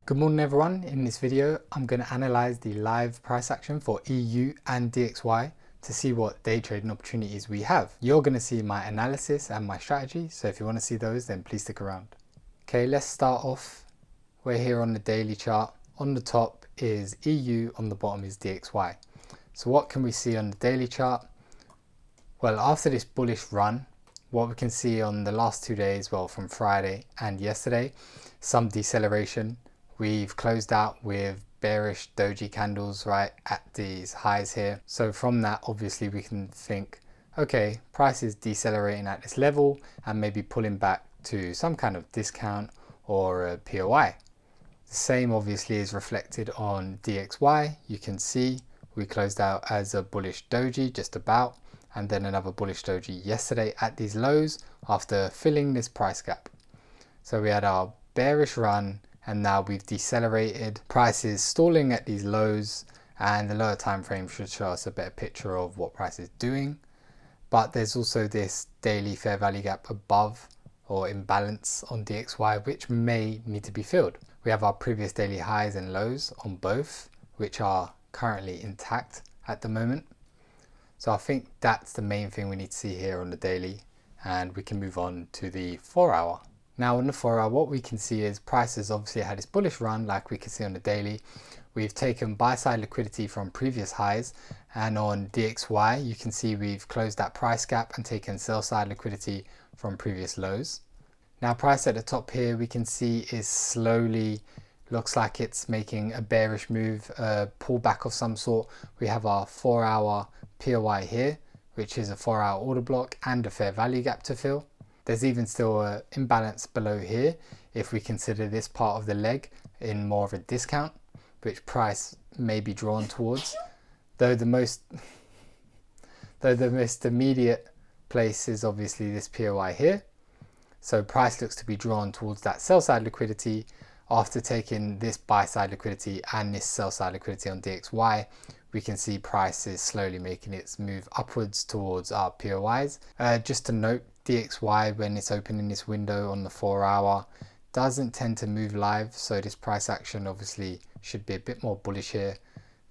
Good morning everyone. In this video I'm going to analyze the live price action for EU and DXY to see what day trading opportunities we have. You're going to see my analysis and my strategy, so if you want to see those then please stick around. Okay, let's start off. We're here on the daily chart. On the top is EU, on the bottom is DXY. So what can we see on the daily chart? Well, after this bullish run, what we can see on the last 2 days, well from Friday and yesterday, some deceleration. We've closed out with bearish doji candles right at these highs here. So from that, obviously we can think, okay, price is decelerating at this level and maybe pulling back to some kind of discount or a POI. The same obviously is reflected on DXY. You can see we closed out as a bullish doji just about, and then another bullish doji yesterday at these lows after filling this price gap. So we had our bearish run, and now we've decelerated. Price is stalling at these lows, and the lower time frame should show us a better picture of what price is doing. But there's also this daily fair value gap above or imbalance on DXY, which may need to be filled. We have our previous daily highs and lows on both, which are currently intact at the moment. So I think that's the main thing we need to see here on the daily, and we can move on to the 4 hour. Now on the 4 hour, what we can see is prices obviously had this bullish run like we can see on the daily. We've taken buy side liquidity from previous highs, and on DXY you can see we've closed that price gap and taken sell side liquidity from previous lows. Now price at the top here we can see is slowly, looks like it's making a bearish move, a pullback of some sort. We have our 4 hour POI here, which is a 4 hour order block and a fair value gap to fill. There's even still an imbalance below here if we consider this part of the leg in more of a discount, which price may be drawn towards. Though the most immediate place is obviously this POI here. So price looks to be drawn towards that sell side liquidity after taking this buy side liquidity and this sell side liquidity on DXY. We can see price is slowly making its move upwards towards our POIs. Just to note, DXY when it's open in this window on the 4 hour doesn't tend to move live, so this price action obviously should be a bit more bullish here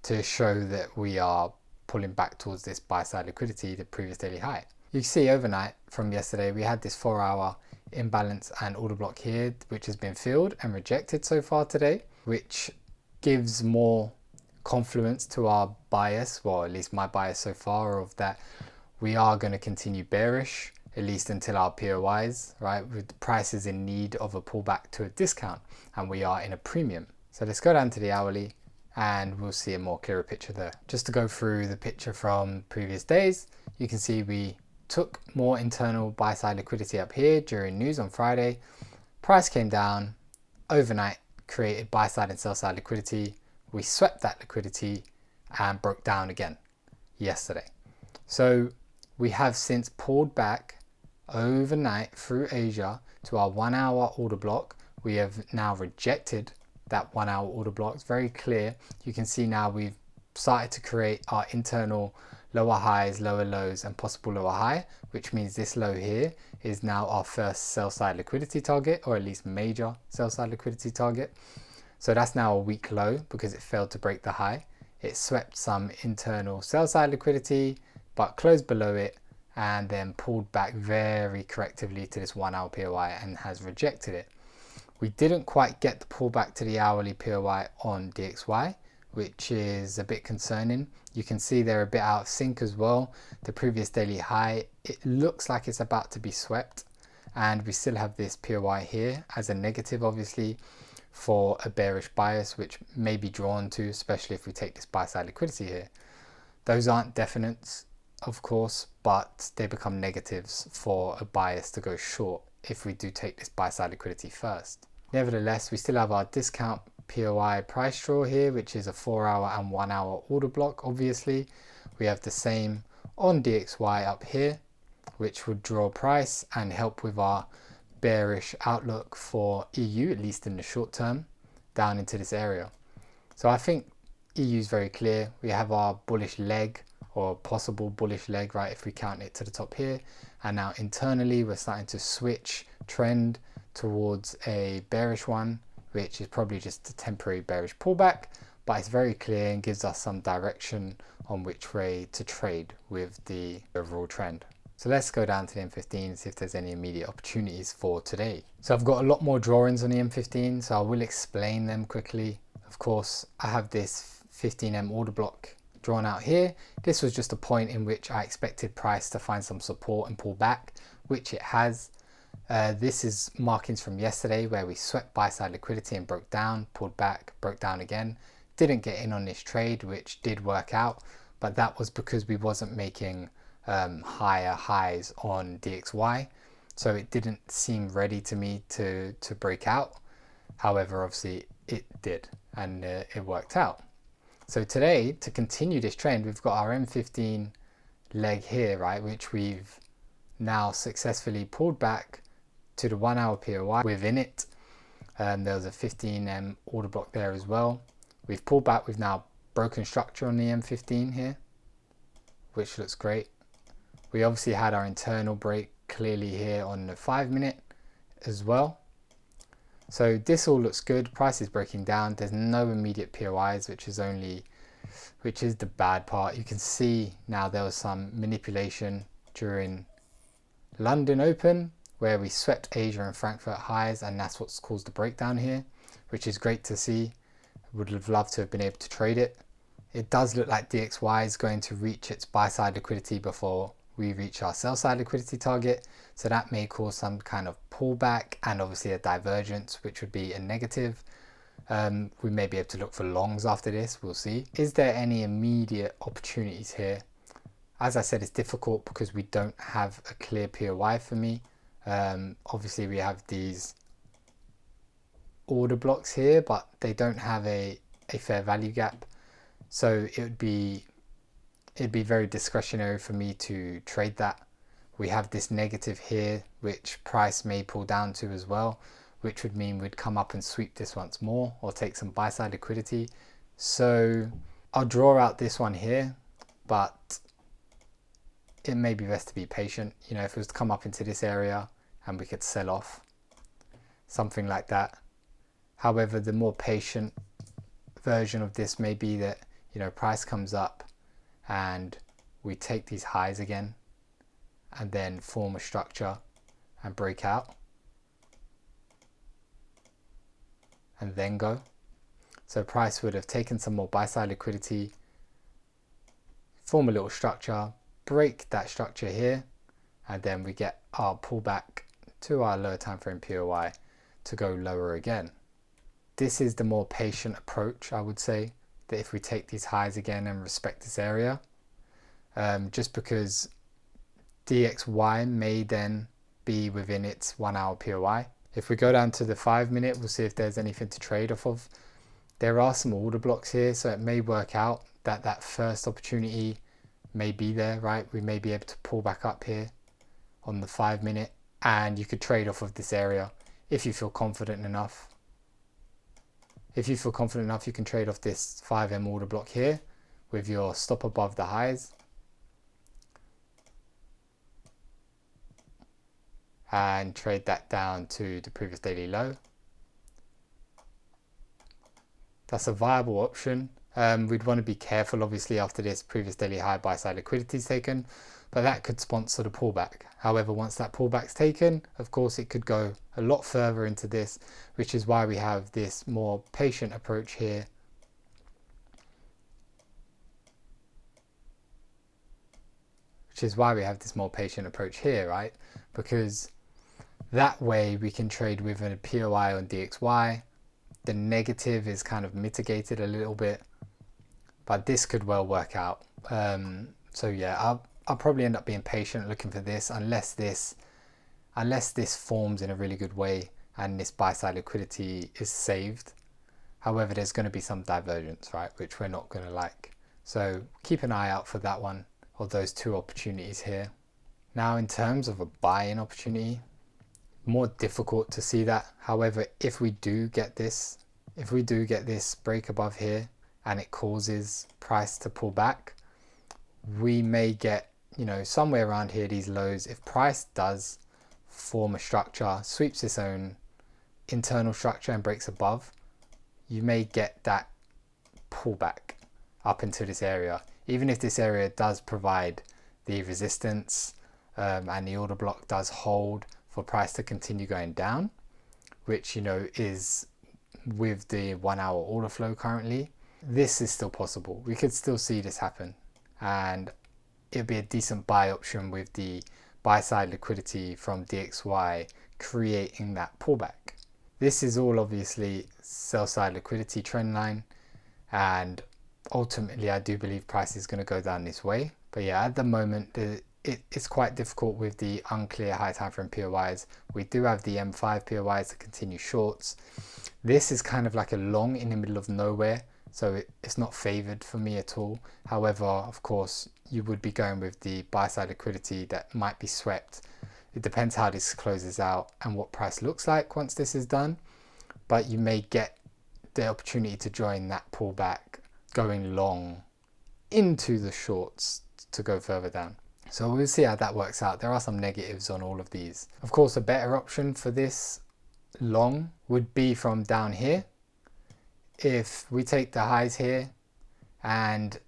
to show that we are pulling back towards this buy side liquidity, the previous daily high. You can see overnight from yesterday we had this 4 hour imbalance and order block here, which has been filled and rejected so far today, which gives more confluence to our bias, well at least my bias so far, of that we are going to continue bearish at least until our POIs, right, with prices in need of a pullback to a discount, and we are in a premium. So let's go down to the hourly and we'll see a more clearer picture there. Just to go through the picture from previous days, you can see we took more internal buy side liquidity up here during news on Friday. Price came down overnight, created buy side and sell side liquidity. We swept that liquidity and broke down again yesterday. So we have since pulled back overnight through Asia to our 1 hour order block. We have now rejected that 1 hour order block. It's very clear. You can see now we've started to create our internal lower highs, lower lows and possible lower high, which means this low here is now our first sell side liquidity target, or at least major sell side liquidity target. So that's now a weak low because it failed to break the high. It swept some internal sell side liquidity but closed below it and then pulled back very correctively to this 1 hour POI and has rejected it. We didn't quite get the pullback to the hourly POI on DXY, which is a bit concerning. You can see they're a bit out of sync as well. The previous daily high, it looks like it's about to be swept, and we still have this POI here as a negative obviously for a bearish bias, which may be drawn to, especially if we take this buy side liquidity here. Those aren't definites, of course, but they become negatives for a bias to go short if we do take this buy side liquidity first. Nevertheless, we still have our discount POI price draw here, which is a 4 hour and 1 hour order block. Obviously we have the same on DXY up here, which would draw price and help with our bearish outlook for EU, at least in the short term, down into this area. So I think EU is very clear. We have our bullish leg, or possible bullish leg, right, if we count it to the top here, and now internally we're starting to switch trend towards a bearish one, which is probably just a temporary bearish pullback, but it's very clear and gives us some direction on which way to trade with the overall trend. So let's go down to the M15 and see if there's any immediate opportunities for today. So I've got a lot more drawings on the M15, so I will explain them quickly. Of course, I have this 15M order block drawn out here. This was just a point in which I expected price to find some support and pull back, which it has. This is markings from yesterday where we swept buy side liquidity and broke down, pulled back, broke down again. Didn't get in on this trade, which did work out, but that was because we wasn't making higher highs on DXY, so it didn't seem ready to me to break out. However, obviously it did, and it worked out. So today, to continue this trend, we've got our M15 leg here, right, which we've now successfully pulled back to the 1 hour POI within it. There was a 15M order block there as well. We've pulled back, we've now broken structure on the M15 here, which looks great. We obviously had our internal break clearly here on the 5 minute as well. So this all looks good. Price is breaking down. There's no immediate POIs, which is the bad part. You can see now there was some manipulation during London Open where we swept Asia and Frankfurt highs, and that's what's caused the breakdown here, which is great to see. Would have loved to have been able to trade it. It does look like DXY is going to reach its buy side liquidity before we reach our sell side liquidity target, so that may cause some kind of pullback and obviously a divergence, which would be a negative. We may be able to look for longs after this, we'll see. Is there any immediate opportunities here? As I said, it's difficult because we don't have a clear POI for me. Obviously we have these order blocks here, but they don't have a fair value gap, so it'd be very discretionary for me to trade that. We have this negative here, which price may pull down to as well, which would mean we'd come up and sweep this once more or take some buy side liquidity. So I'll draw out this one here, but it may be best to be patient. You know, if it was to come up into this area and we could sell off, something like that. However, the more patient version of this may be that, you know, price comes up and we take these highs again and then form a structure and break out and then go. So price would have taken some more buy side liquidity, form a little structure, break that structure here, and then we get our pullback to our lower time frame POI to go lower again. This is the more patient approach, I would say, that if we take these highs again and respect this area, just because DXY may then be within its 1 hour POI. If we go down to the 5 minute, we'll see if there's anything to trade off of. There are some order blocks here, so it may work out that that first opportunity may be there, right? We may be able to pull back up here on the 5 minute, and you could trade off of this area if you feel confident enough. If you feel confident enough, you can trade off this 5M order block here with your stop above the highs and trade that down to the previous daily low. That's a viable option. We'd want to be careful obviously after this previous daily high buy side liquidity is taken, but that could sponsor the pullback. However, once that pullback's taken, of course it could go a lot further into this, which is why we have this more patient approach here. Right? Because that way we can trade with a POI on DXY. The negative is kind of mitigated a little bit, but this could well work out. So yeah, I'll probably end up being patient looking for this unless this forms in a really good way and this buy side liquidity is saved. However, there's going to be some divergence, right, which we're not going to like. So keep an eye out for that one, or those two opportunities here. Now in terms of a buy-in opportunity, more difficult to see that. However, if we do get this break above here and it causes price to pull back, we may get, you know, somewhere around here, these lows. If price does form a structure, sweeps its own internal structure and breaks above, you may get that pullback up into this area. Even if this area does provide the resistance and the order block does hold for price to continue going down, which, you know, is with the 1 hour order flow currently, this is still possible. We could still see this happen, and it'd be a decent buy option with the buy side liquidity from DXY creating that pullback. This is all obviously sell side liquidity trend line, and ultimately I do believe price is going to go down this way. But yeah, at the moment it's quite difficult with the unclear high time frame POIs. We do have the M5 POIs to continue shorts. This is kind of like a long in the middle of nowhere, so it's not favored for me at all. However, of course, you would be going with the buy side liquidity that might be swept. It depends how this closes out and what price looks like once this is done, but you may get the opportunity to join that pullback going long into the shorts to go further down. So we'll see how that works out. There are some negatives on all of these. Of course, a better option for this long would be from down here. If we take the highs here and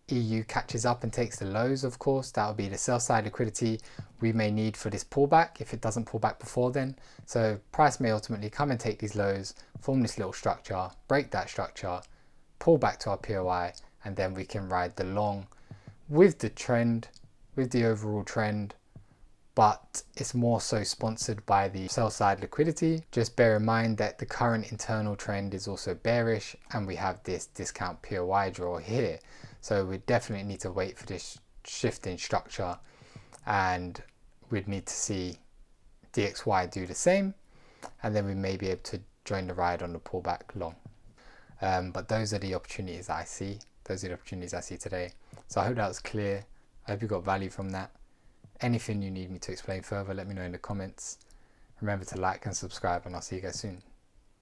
EU catches up and takes the lows, of course, that will be the sell side liquidity we may need for this pullback if it doesn't pull back before then. So price may ultimately come and take these lows, form this little structure, break that structure, pull back to our POI, and then we can ride the long with the trend, with the overall trend, but it's more so sponsored by the sell side liquidity. Just bear in mind that the current internal trend is also bearish, and we have this discount POI draw here. So we definitely need to wait for this shift in structure, and we'd need to see DXY do the same, and then we may be able to join the ride on the pullback long. But those are the opportunities I see. Those are the opportunities I see today. So I hope that was clear. I hope you got value from that. Anything you need me to explain further, let me know in the comments. Remember to like and subscribe, and I'll see you guys soon.